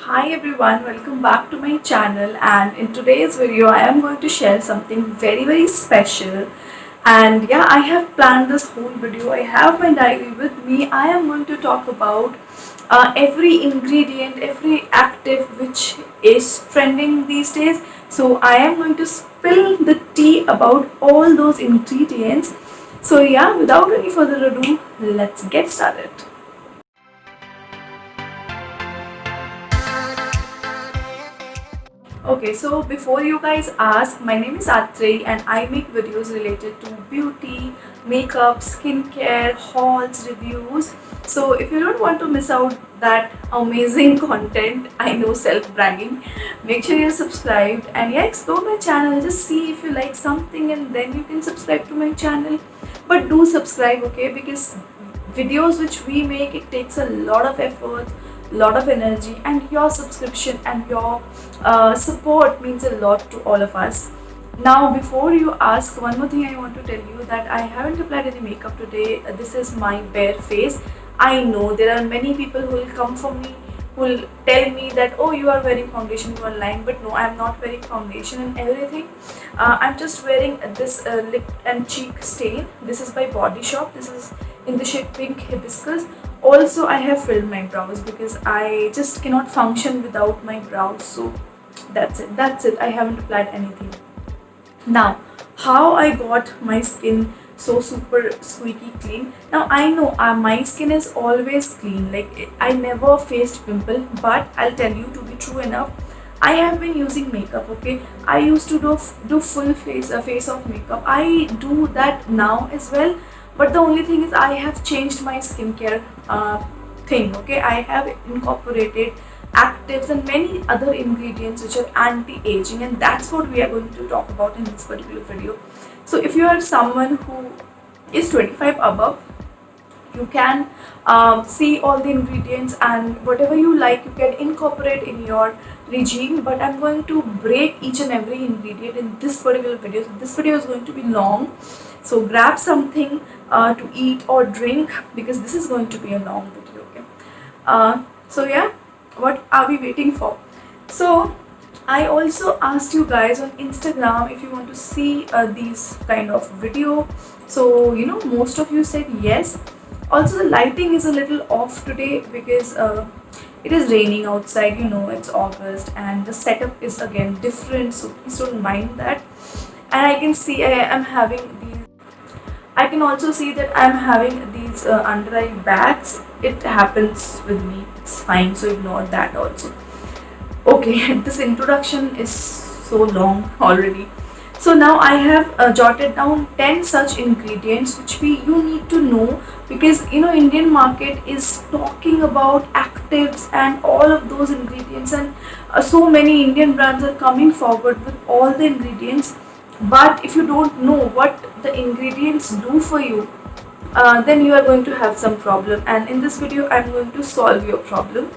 Hi everyone, welcome back to my channel, and in today's video I am going to share something very special. And yeah, I have planned this whole video. I have my diary with me. I am going to talk about every ingredient, every active which is trending these days. So I am going to spill the tea about all those ingredients. So yeah, without any further ado, let's get started. Okay, so before you guys ask, my name is Atrey and I make videos related to beauty, makeup, skincare, hauls, reviews. So if you don't want to miss out that amazing content, I know self-bragging, make sure you're subscribed and yeah, explore my channel. Just see if you like something and then you can subscribe to my channel. But do subscribe, okay, because videos which we make, it takes a lot of effort, lot of energy, and your subscription and your support means a lot to all of us. Now before you ask, one more thing I want to tell you, that I haven't applied any makeup today. This is my bare face. I know there are many people who will come for me, who will tell me that, oh, you are wearing foundation, you are lying. But no, I'm not wearing foundation and everything. I'm just wearing this lip and cheek stain. This is by Body Shop. This is in the shade Pink Hibiscus. Also, I have filled my brows because I just cannot function without my brows. So that's it. I haven't applied anything. Now, how I got my skin so super squeaky clean. Now I know my skin is always clean, like I never faced pimple, but I'll tell you, to be true enough, I have been using makeup. Okay, I used to do full face, a face of makeup. I do that now as well, but the only thing is I have changed my skincare thing. Okay, I have incorporated actives and many other ingredients which are anti-aging, and that's what we are going to talk about in this particular video. So if you are someone who is 25 above, you can see all the ingredients and whatever you like you can incorporate in your regime, but I'm going to break each and every ingredient in this particular video. So this video is going to be long, so grab something to eat or drink, because this is going to be a long video. Okay, so yeah, what are we waiting for? So I also asked you guys on Instagram if you want to see these kind of video. So most of you said yes. Also, the lighting is a little off today because it is raining outside. It's August and the setup is again different, so please don't mind that. And I can see I can also see that I'm having these under eye bags. It happens with me, it's fine, so ignore that also. Okay, this introduction is so long already. So now I have jotted down 10 such ingredients which you need to know, because Indian market is talking about actives and all of those ingredients, and so many Indian brands are coming forward with all the ingredients. But if you don't know what the ingredients do for you, then you are going to have some problem, and in this video I'm going to solve your problem.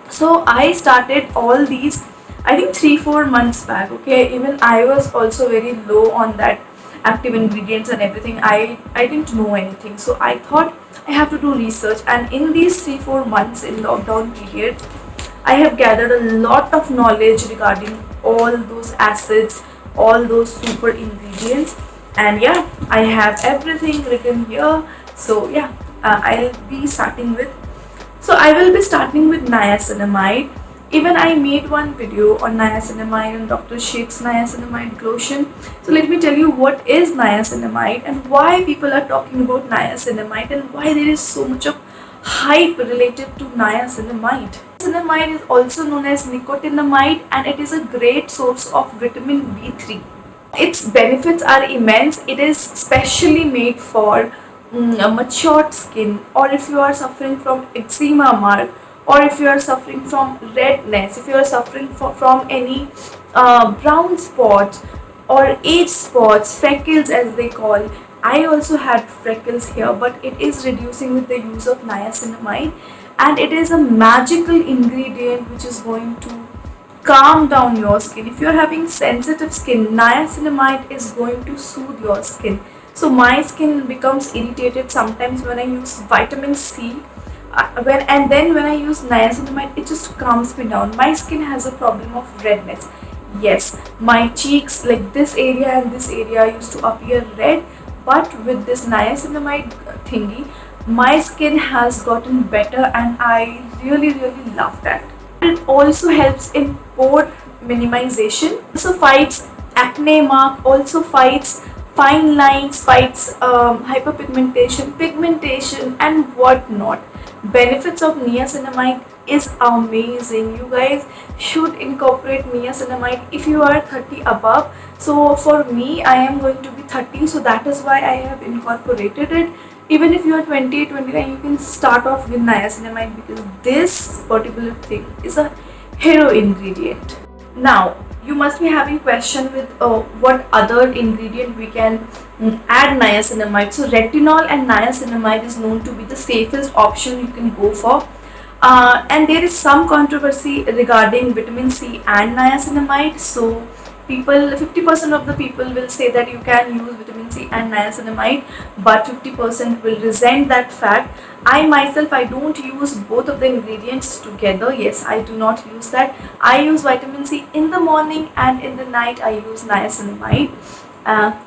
So I started all these, I think 3-4 months back. Okay, even I was also very low on that active ingredients and everything. I didn't know anything, so I thought I have to do research, and in these 3-4 months in lockdown period, I have gathered a lot of knowledge regarding all those acids, all those super ingredients, and yeah, I have everything written here. So yeah, I'll be starting with, so I will be starting with niacinamide. Even I made one video on niacinamide and Dr. Sheth's niacinamide lotion. So let me tell you what is niacinamide and why people are talking about niacinamide and why there is so much of hype related to niacinamide. Niacinamide is also known as nicotinamide, and it is a great source of vitamin B3. Its benefits are immense. It is specially made for a matured skin, or if you are suffering from eczema mark, or if you are suffering from redness, if you are suffering from any brown spots or age spots, freckles as they call. I also had freckles here, but it is reducing with the use of niacinamide, and it is a magical ingredient which is going to calm down your skin. If you are having sensitive skin, niacinamide is going to soothe your skin. So my skin becomes irritated sometimes when I use vitamin C. when I use niacinamide, it just calms me down. My skin has a problem of redness. Yes, my cheeks, like this area and this area, used to appear red, but with this niacinamide thingy, my skin has gotten better, and I really love that. It also helps in pore minimization. Also fights acne mark. Also fights fine lines. Fights hyperpigmentation, pigmentation, and whatnot. Benefits of niacinamide is amazing. You guys should incorporate niacinamide if you are 30 above. So for me, I am going to be 30, so that is why I have incorporated it. Even if you are 20, 29, you can start off with niacinamide, because this particular thing is a hero ingredient. Now you must be having question with what other ingredient we can add niacinamide. So retinol and niacinamide is known to be the safest option you can go for. And there is some controversy regarding vitamin C and niacinamide. So people, 50% of the people will say that you can use vitamin C and niacinamide, but 50% will resent that fact. I myself, I don't use both of the ingredients together. Yes, I do not use that. I use vitamin C in the morning, and in the night I use niacinamide.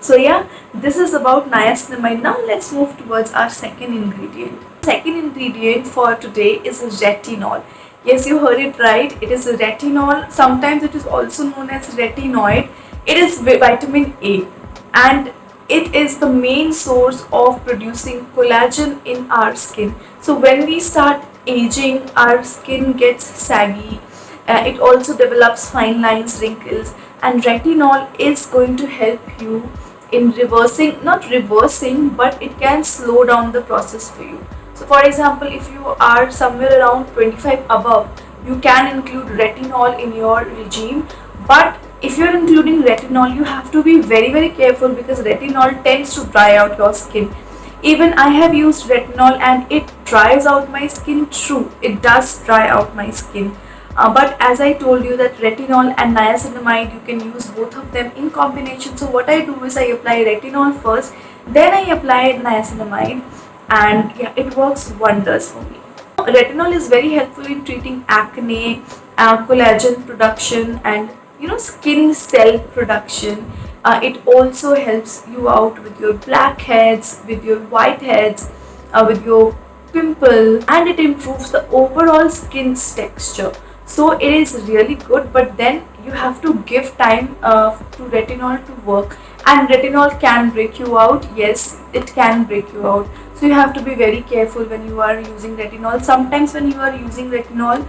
So yeah, this is about niacinamide. Now let's move towards our second ingredient. Second ingredient for today is retinol. Yes, you heard it right. It is retinol. Sometimes it is also known as retinoid. It is vitamin A, and it is the main source of producing collagen in our skin. So when we start aging, our skin gets saggy. It also develops fine lines, wrinkles, and retinol is going to help you in reversing, not reversing, but it can slow down the process for you. So for example, if you are somewhere around 25 above, you can include retinol in your regime. But if you are including retinol, you have to be very careful, because retinol tends to dry out your skin. Even I have used retinol and it dries out my skin. True, it does dry out my skin. But as I told you that retinol and niacinamide, you can use both of them in combination. So what I do is I apply retinol first, then I apply niacinamide, and yeah, it works wonders for me. Retinol is very helpful in treating acne, collagen production, and skin cell production. It also helps you out with your blackheads, with your whiteheads, with your pimple, and it improves the overall skin's texture. So it is really good, but then you have to give time to retinol to work, and retinol can break you out. Yes, it can break you out. So you have to be very careful when you are using retinol. Sometimes when you are using retinol,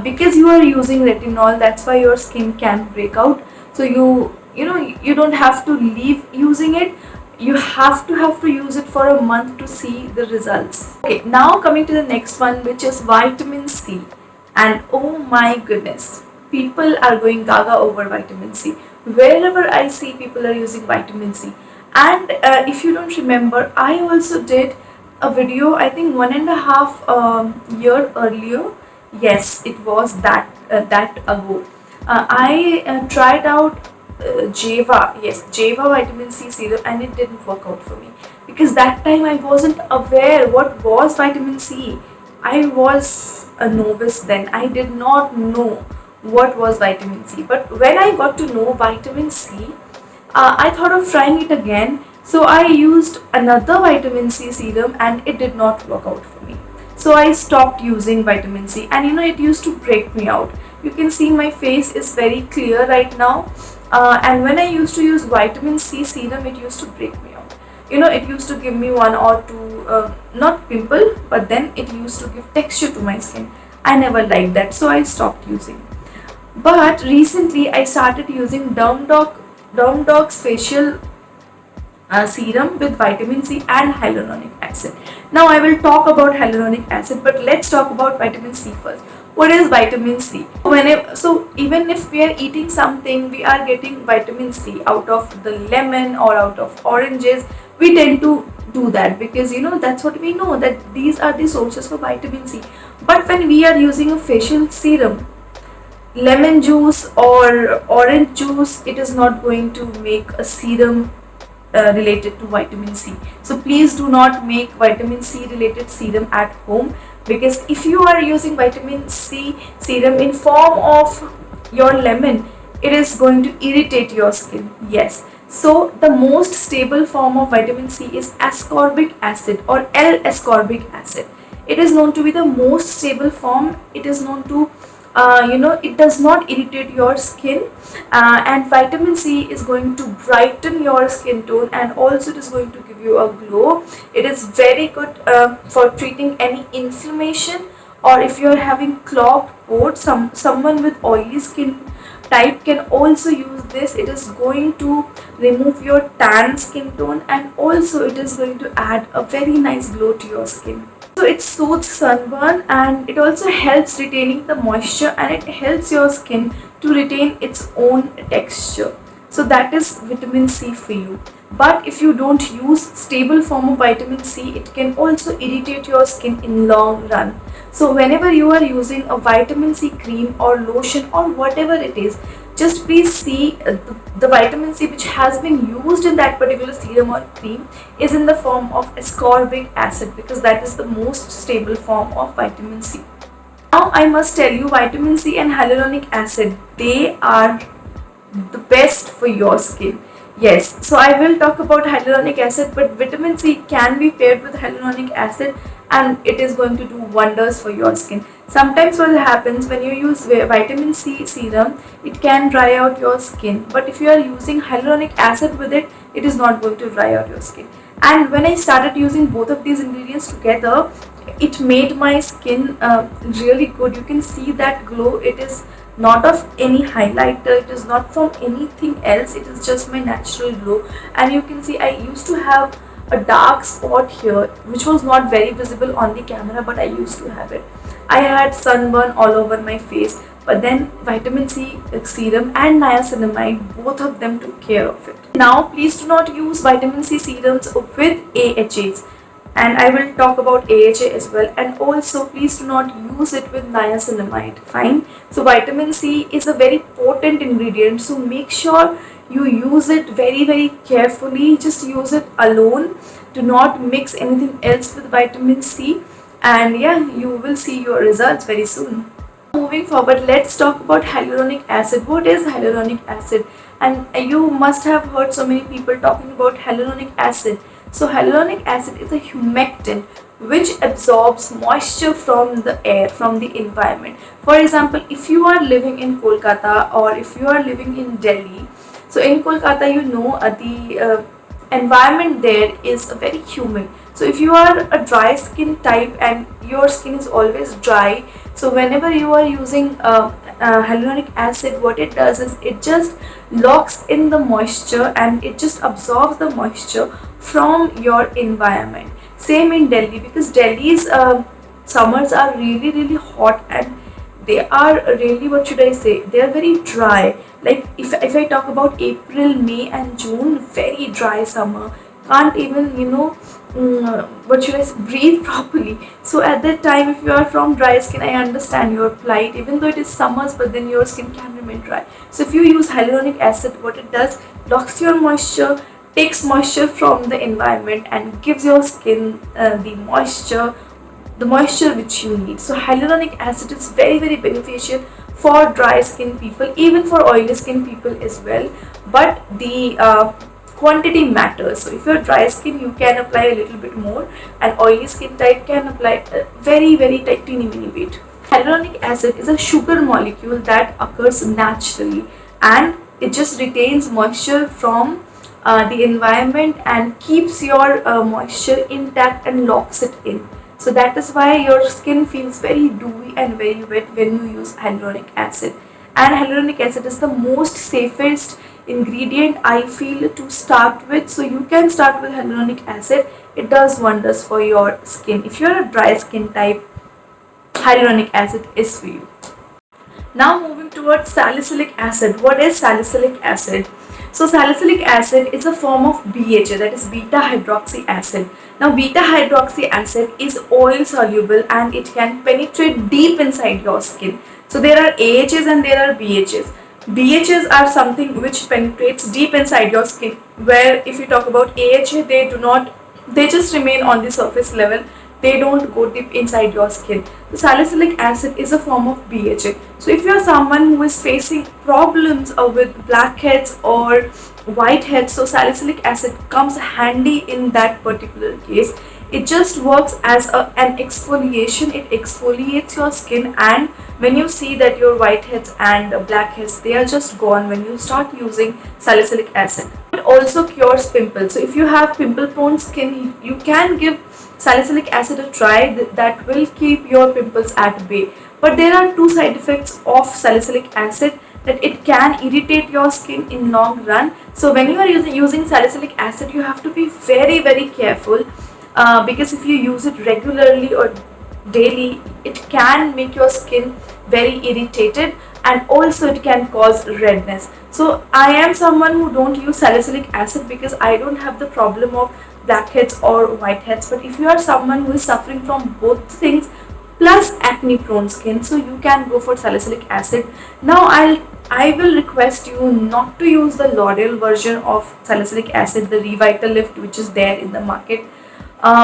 because you are using retinol, that's why your skin can break out. So you don't have to leave using it. You have to use it for a month to see the results. Okay, now coming to the next one, which is vitamin C. And oh my goodness, people are going gaga over vitamin C. Wherever I see, people are using vitamin C. And if you don't remember, I also did a video, I think 1.5 year earlier. Yes, it was that ago. I tried out Java, yes, Java vitamin C serum, and it didn't work out for me, because that time I wasn't aware what was vitamin C. I was a novice then. I did not know what was vitamin C. But when I got to know vitamin C, I thought of trying it again. So I used another vitamin C serum, and it did not work out for me. So I stopped using vitamin C, and it used to break me out. You can see my face is very clear right now. And when I used to use vitamin C serum, it used to break me out. It used to give me one or two, not pimple, but then it used to give texture to my skin. I never liked that, so I stopped using. But recently I started using Dog's facial serum with vitamin C and hyaluronic acid. Now I will talk about hyaluronic acid, but let's talk about vitamin C first. What is vitamin C? So even if we are eating something, we are getting vitamin C out of the lemon or out of oranges. We tend to do that because that's what we know, that these are the sources for vitamin C. But when we are using a facial serum, lemon juice or orange juice, it is not going to make a serum related to vitamin C. So please do not make vitamin C related serum at home. because if you are using vitamin C serum in form of your lemon, it is going to irritate your skin. Yes, so the most stable form of vitamin C is ascorbic acid or L-ascorbic acid. It is known to be the most stable form. It is known to it does not irritate your skin, and vitamin C is going to brighten your skin tone, and also it is going to give you a glow. It is very good for treating any inflammation, or if you are having clogged pores. Someone with oily skin type can also use this. It is going to remove your tan skin tone, and also it is going to add a very nice glow to your skin. So it soothes sunburn, and it also helps retaining the moisture, and it helps your skin to retain its own texture. So that is vitamin C for you. But if you don't use stable form of vitamin C, it can also irritate your skin in long run. So whenever you are using a vitamin C cream or lotion or whatever it is, just please see the vitamin C which has been used in that particular serum or cream is in the form of ascorbic acid, because that is the most stable form of vitamin C. Now I must tell you, vitamin C and hyaluronic acid, they are the best for your skin. Yes, so I will talk about hyaluronic acid, but vitamin C can be paired with hyaluronic acid and it is going to do wonders for your skin. Sometimes what happens when you use vitamin C serum, it can dry out your skin, but if you are using hyaluronic acid with it, it is not going to dry out your skin. And when I started using both of these ingredients together, it made my skin really good. You can see that glow. It is not of any highlighter, it is not from anything else, it is just my natural glow. And you can see I used to have a dark spot here which was not very visible on the camera, but I used to have it. I had sunburn all over my face, but then vitamin C serum and niacinamide, both of them took care of it. Now please do not use vitamin C serums with AHAs, and I will talk about AHA as well. And also please do not use it with niacinamide. Fine. So vitamin C is a very potent ingredient, so make sure you use it very carefully. Just use it alone. Do not mix anything else with vitamin C, and yeah, you will see your results very soon. Moving forward, let's talk about hyaluronic acid. What is hyaluronic acid? And you must have heard so many people talking about hyaluronic acid. So hyaluronic acid is a humectant which absorbs moisture from the air, from the environment. For example, if you are living in Kolkata or if you are living in Delhi, so in Kolkata, you know, the environment there is very humid. So if you are a dry skin type and your skin is always dry, so whenever you are using hyaluronic acid, what it does is it just locks in the moisture and it just absorbs the moisture from your environment. Same in Delhi, because Delhi's summers are really hot, and they are really, what should I say, they are very dry. Like if I talk about April, May and June, very dry summer, can't even, what should I say, breathe properly. So at that time, if you are from dry skin, I understand your plight, even though it is summers, but then your skin can remain dry. So if you use hyaluronic acid, what it does, locks your moisture, takes moisture from the environment and gives your skin the moisture which you need. So hyaluronic acid is very beneficial for dry skin people, even for oily skin people as well, but the quantity matters. So if you're dry skin, you can apply a little bit more, and oily skin type can apply a very teeny bit. Hyaluronic acid is a sugar molecule that occurs naturally, and it just retains moisture from the environment and keeps your moisture intact and locks it in. So that is why your skin feels very dewy and very wet when you use hyaluronic acid. And hyaluronic acid is the most safest ingredient I feel to start with. So you can start with hyaluronic acid. It does wonders for your skin. If you're a dry skin type, hyaluronic acid is for you. Now moving towards salicylic acid. What is salicylic acid? So salicylic acid is a form of BHA, that is beta hydroxy acid. Now beta hydroxy acid is oil soluble and it can penetrate deep inside your skin. So there are AHAs and there are BHAs. BHAs are something which penetrates deep inside your skin, where if you talk about AHA, they just remain on the surface level. they don't go deep inside your skin. The salicylic acid is a form of BHA. So if you are someone who is facing problems with blackheads or whiteheads, so salicylic acid comes handy in that particular case. It just works as an exfoliation. It exfoliates your skin, and when you see that your whiteheads and blackheads, they are just gone when you start using salicylic acid. It also cures pimples. So if you have pimple prone skin, you can give salicylic acid a try. That will keep your pimples at bay. But there are two side effects of salicylic acid, that it can irritate your skin in long run. So when you are using salicylic acid, you have to be very careful, because if you use it regularly or daily, it can make your skin very irritated, and also it can cause redness. So I am someone who don't use salicylic acid because I don't have the problem of blackheads or whiteheads. But if you are someone who is suffering from both things plus acne prone skin, so you can go for salicylic acid. Now I will request you not to use the L'Oreal version of salicylic acid, the Revitalift, which is there in the market,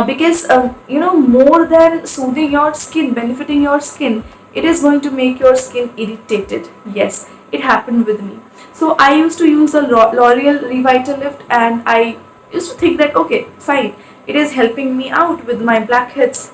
because more than soothing your skin, benefiting your skin, it is going to make your skin irritated. Yes, it happened with me. So I used to use a L'Oreal Revitalift, and I used to think that okay, fine, it is helping me out with my blackheads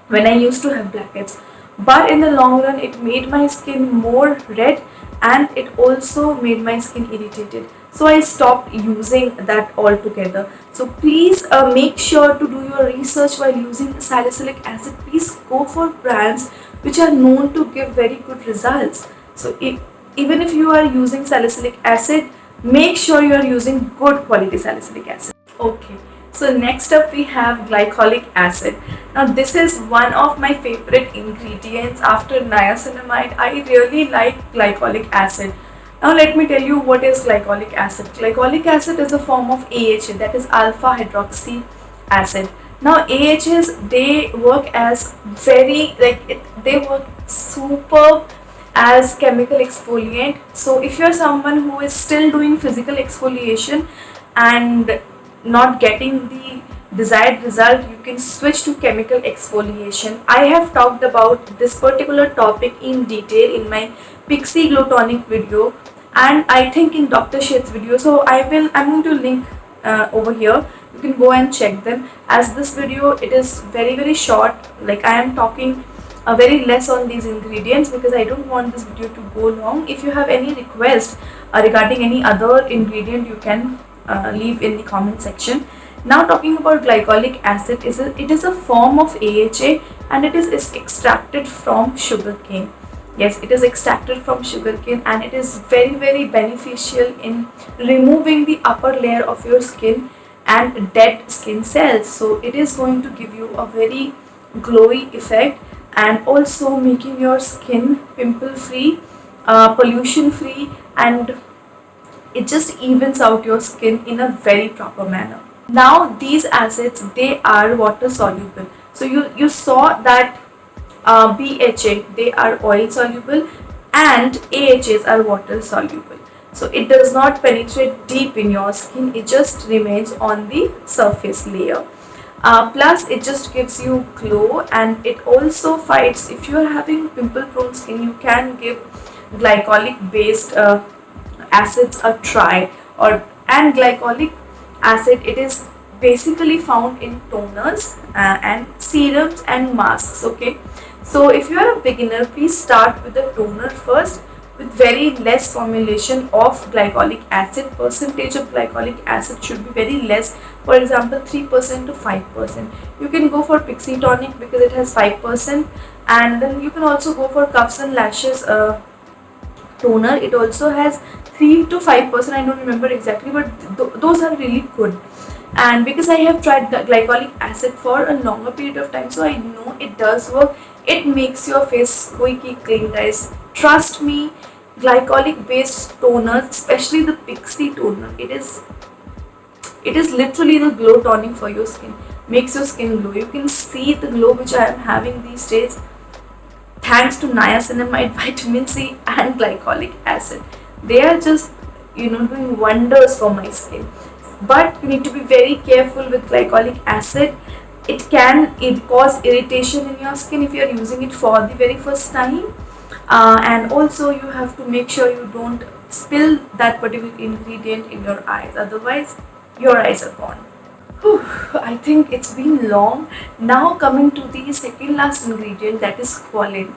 when I used to have blackheads. But in the long run, it made my skin more red, and it also made my skin irritated. So I stopped using that altogether. So please make sure to do your research while using salicylic acid. Please go for brands which are known to give very good results. So even if you are using salicylic acid, make sure you are using good quality salicylic acid. Okay, so next up we have glycolic acid. Now this is one of my favorite ingredients after niacinamide. I really like glycolic acid. Now let me tell you what is glycolic acid. Glycolic acid is a form of AHA, that is alpha hydroxy acid. Now AHAs, they work as they work superb as chemical exfoliant. So if you are someone who is still doing physical exfoliation and not getting the desired result, you can switch to chemical exfoliation. I have talked about this particular topic in detail in my Pixie Glow Tonic video, and I think in Dr. Sheth's video. So I'm going to link over here. You can go and check them. As this video, it is very short. Like I am talking very less on these ingredients because I don't want this video to go long. If you have any request regarding any other ingredient, you can leave in the comment section. Now talking about glycolic acid, it is a form of AHA, and it is extracted from sugarcane. Yes, it is extracted from sugarcane, and it is very beneficial in removing the upper layer of your skin and dead skin cells. So it is going to give you a very glowy effect, and also making your skin pimple free, pollution free, and it just evens out your skin in a very proper manner. Now these acids, they are water soluble. So you saw that BHA, they are oil soluble, and AHAs are water soluble. So it does not penetrate deep in your skin, it just remains on the surface layer. Plus it just gives you glow, and it also fights, if you are having pimple prone skin, you can give glycolic based acids a try. And glycolic acid, it is basically found in toners and serums and masks. Okay, so if you are a beginner, please start with the toner first with very less formulation of glycolic acid. Percentage of glycolic acid should be very less, for example 3% to 5%. You can go for Pixie Tonic because it has 5%, and then you can also go for Cuffs and Lashes toner. It also has 3 to 5%, I don't remember exactly, but those are really good. And because I have tried glycolic acid for a longer period of time, so I know it does work. It makes your face squeaky clean, guys. Trust me, glycolic based toner, especially the Pixie toner, it is literally the glow tonic for your skin. Makes your skin glow. You can see the glow which I am having these days thanks to niacinamide, vitamin C, and glycolic acid. They are just doing wonders for my skin. But you need to be very careful with glycolic acid. It cause irritation in your skin if you are using it for the very first time. And also you have to make sure you don't spill that particular ingredient in your eyes, otherwise your eyes are gone. Whew, I think it's been long. Now coming to the second last ingredient, that is squalane.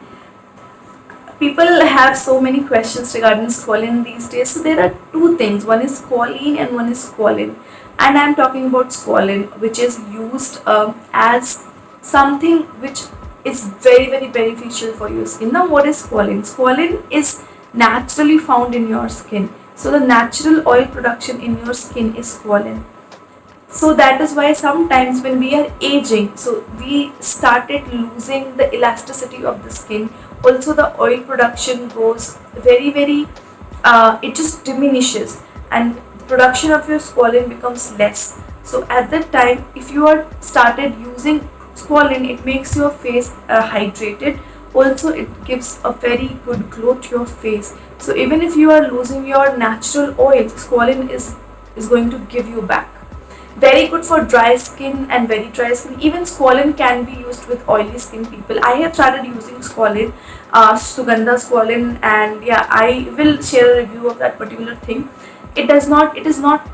People have so many questions regarding squalane these days. So there are two things. One is squalene and one is squalane. And I'm talking about squalane, which is used as something which is very beneficial for your skin. Now, what is squalane? Squalane is naturally found in your skin. So the natural oil production in your skin is squalane. So that is why sometimes when we are aging, so we started losing the elasticity of the skin. Also the oil production goes very it just diminishes, and the production of your squalane becomes less. So at that time, if you are started using squalane, it makes your face hydrated. Also it gives a very good glow to your face. So even if you are losing your natural oils, squalane is going to give you back. Very good for dry skin and very dry skin. Even squalane can be used with oily skin people. I have started using squalane, Sugandha squalane, and yeah, I will share a review of that particular thing. It is not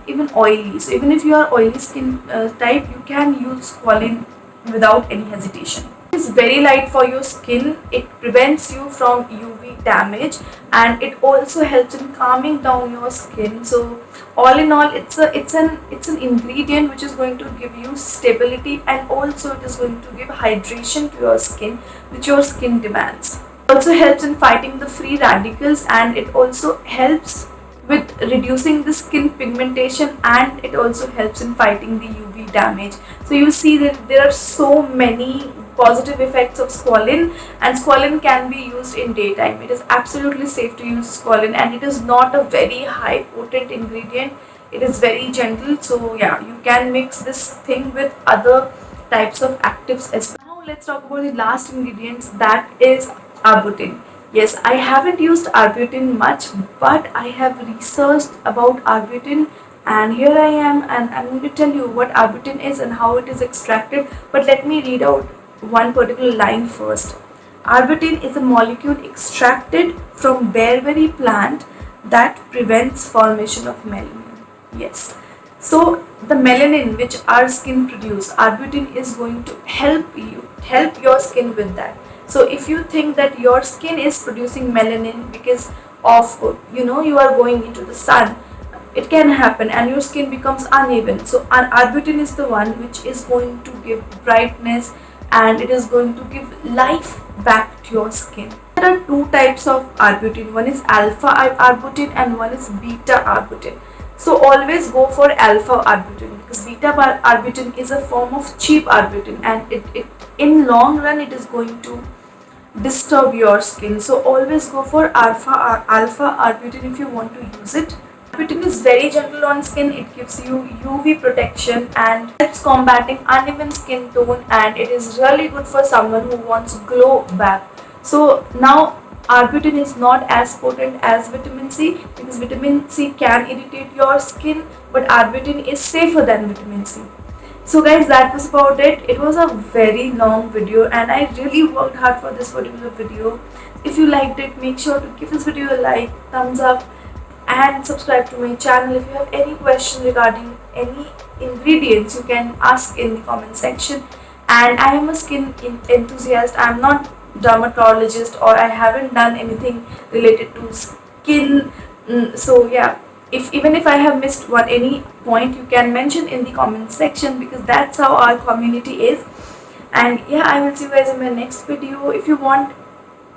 even oily. So even if you are oily skin type, you can use squalane without any hesitation. It's very light for your skin. It prevents you from UV damage, and it also helps in calming down your skin. So all in all, it's an ingredient which is going to give you stability, and also it is going to give hydration to your skin, which your skin demands. It also helps in fighting the free radicals, and it also helps with reducing the skin pigmentation, and it also helps in fighting the UV damage. So you see that there are so many positive effects of squalane, and squalane can be used in daytime. It is absolutely safe to use squalane, and it is not a very high potent ingredient. It is very gentle. So yeah, you can mix this thing with other types of actives as well. Now let's talk about the last ingredients, that is arbutin. Yes, I haven't used arbutin much, but I have researched about arbutin, and here I am, and I'm going to tell you what arbutin is and how it is extracted. But let me read out one particular line first. Arbutin is a molecule extracted from bearberry plant that prevents formation of melanin. Yes. So the melanin which our skin produce, arbutin is going to help your skin with that. So if you think that your skin is producing melanin because of you are going into the sun, it can happen and your skin becomes uneven. So arbutin is the one which is going to give brightness, and it is going to give life back to your skin. There are two types of arbutin. One is alpha arbutin and one is beta arbutin. So always go for alpha arbutin, because beta arbutin is a form of cheap arbutin, and it in long run it is going to disturb your skin. So always go for alpha arbutin if you want to use it. Arbutin is very gentle on skin. It gives you UV protection and helps combating uneven skin tone, and it is really good for someone who wants glow back. So now arbutin is not as potent as vitamin C, because vitamin C can irritate your skin, but arbutin is safer than vitamin C. So guys, that was about it. It was a very long video, and I really worked hard for this particular video. If you liked it, make sure to give this video a like, thumbs up, and subscribe to my channel. If you have any question regarding any ingredients, you can ask in the comment section. And I am a skin enthusiast. I am not dermatologist, or I haven't done anything related to skin. So yeah, even if I have missed any point, you can mention in the comment section, because that's how our community is. And yeah, I will see you guys in my next video. If you want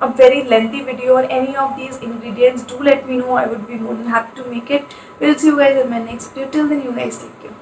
a very lengthy video on any of these ingredients, do let me know. I would be more than happy to make it. We'll see you guys in my next video. Till then, you guys take care.